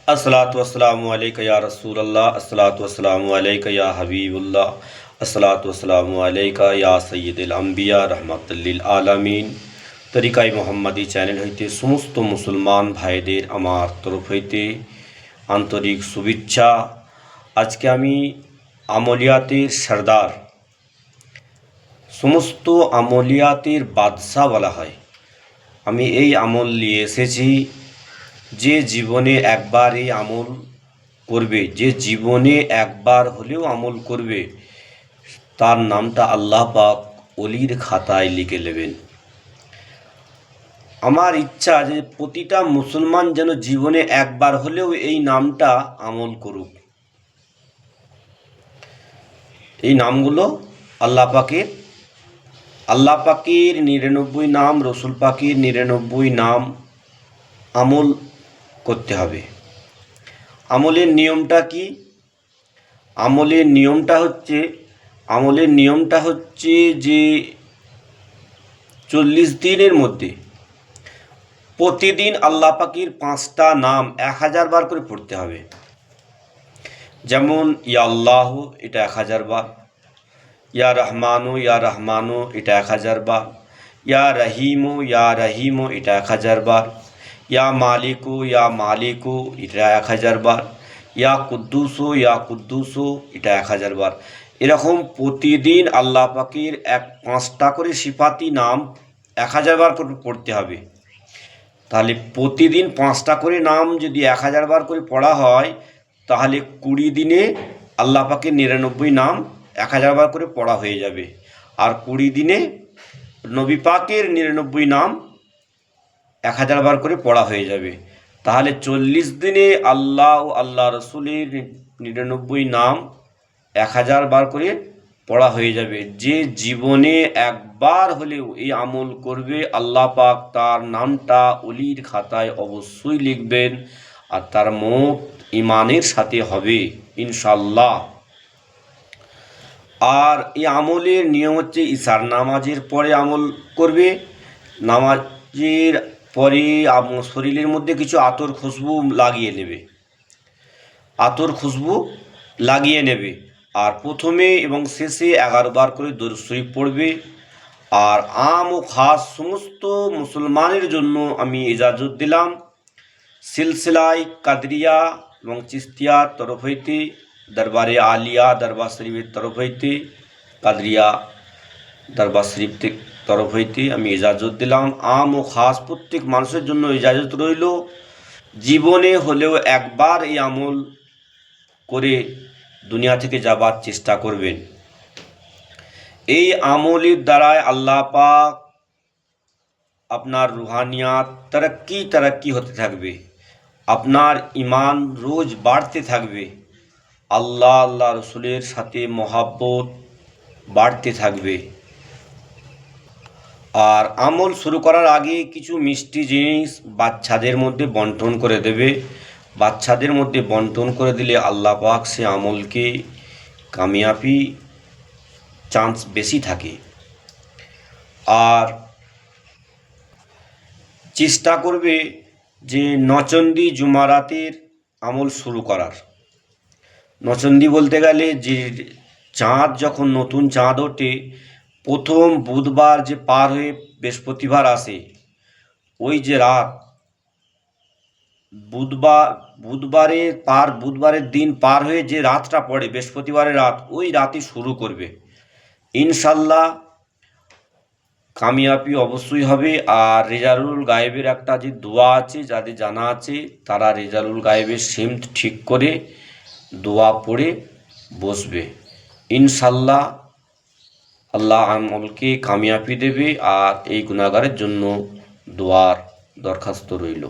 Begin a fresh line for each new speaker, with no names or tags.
अस्सलातु वस्सलामु अलैका या रसूलल्लाह, अस्सलातु वस्सलामु अलैका या हबीबुल्लाह, अस्सलातु वस्सलामु अलैका या सय्यिदुल अम्बिया रहमाতুল লিল আলামিন। তরিকায়ে মোহাম্মদী চ্যানেল হইতে সমস্ত মুসলমান ভাইদের আমার তরফ হইতে আন্তরিক শুভেচ্ছা। আজকে আমি আমলিয়াতের সর্দার, সমস্ত আমলিয়াতের বাদশা বলা হয়, আমি এই আমল নিয়ে এসেছি। যে জীবনে একবার এই আমল করবে, যে জীবনে একবার হলেও আমল করবে, তার নামটা আল্লাহ পাক ওলির খাতায় লিখে নেবেন। আমার ইচ্ছা যে প্রতিটা মুসলমান যেন জীবনে একবার হলেও এই নামটা আমল করুক। এই নামগুলো আল্লাহ পাকের 99 নাম, রসুল পাকের 99 নাম আমল করতে হবে। আমলের নিয়মটা কি? আমলের নিয়মটা হচ্ছে যে 40 দিনের মধ্যে প্রতিদিন আল্লাহ পাকের 5টা নাম 1000 বার করে পড়তে হবে। যেমন ইয়া আল্লাহ, এটা 1000 বার। ইয়া রহমানু এটা 1000 বার। ইয়া রহিমু এটা 1000 বার। ইয়া মালিকু এটা 1000 বার। ইয়া কুদ্দুসু এটা 1000 বার। এরকম প্রতিদিন আল্লাহ পাকের 5টা করে সিফাতি নাম 1000 বার করে পড়তে হবে। তাহলে প্রতিদিন 5টা করে নাম যদি 1000 বার করে পড়া হয়, তাহলে 20 দিনে আল্লাহ পাকের 99 নাম 1000 বার করে পড়া হয়ে যাবে। আর 20 দিনে নবী পাকের 99 নাম 1000 বার করে পড়া হয়ে যাবে। তাহলে 40 দিনে আল্লাহ ও আল্লাহ রসুলের 99 নাম 1000 বার করে পড়া হয়ে যাবে। যে জীবনে একবার হলেও এই আমল করবে, আল্লাহ পাক তার নামটা ওলির খাতায় অবশ্যই লিখবেন, আর তার মওত ঈমানের সাথে হবে ইনশাআল্লাহ। আর এই আমলের নিয়ম হচ্ছে ইশার নামাজের পরে আমল করবে। নামাজের পরে শরীরের মধ্যে কিছু আতর খুশবু লাগিয়ে নেবে। আর প্রথমে এবং শেষে 11 বার করে দরুদ শরীফ পড়বে। আর আম ও খাস সমস্ত মুসলমানের জন্য আমি ইজাজত দিলাম, সিলসিলায় কাদরিয়া এবং চিস্তিয়ার তরফ হইতে, দরবারে আলিয়া দরবার শরীফের তরফ হইতে, কাদরিয়া দরবার শরীফ তরফ হইতে আমি ইজাজত দিলাম। আম ও খাস প্রত্যেক মানুষের জন্য ইজাজত রইল, জীবনে হলেও একবার এই আমল করে দুনিয়া থেকে যাবার চেষ্টা করবেন। এই আমলের দ্বারায় আল্লাহ পাক আপনার রুহানিয়াত তারাক্কি হতে থাকবে, আপনার ঈমান রোজ বাড়তে থাকবে, আল্লাহ রসুলের সাথে মহাব্বত বাড়তে থাকবে। আর আমল শুরু করার আগে কিছু মিষ্টি জিনিস বাচ্চাদের মধ্যে বন্টন করে দেবে। বাচ্চাদের মধ্যে বন্টন করে দিলে আল্লাহ পাক সে আমলকে কামিয়াবি চান্স বেশি থাকে। আর চেষ্টা করবে যে নচন্দি জুমারাতের আমল শুরু করার। নচন্দি বলতে গেলে যে চাঁদ যখন নতুন চাঁদ ওঠে, প্রথম বুধবার যে পার হয়ে বৃহস্পতিবার আসে, ওই যে রাত বুধবারের দিন পার হয়ে যে রাতটা পড়ে, বৃহস্পতিবারের রাত, ওই রাতে শুরু করবে। ইনশাল্লাহ কামিয়াবি অবশ্যই হবে। আর রেজালুল গায়েবের একটা যে দোয়া আছে, যাদের জানা আছে তারা রেজালুল গায়েবের সিমত ঠিক করে দোয়া পড়ে বসবে। ইনশাল্লাহ আল্লাহ আমলকে কামিয়াবি দেবে। আর এই গুনাহগারের জন্য দোয়ার দরখাস্ত রইল।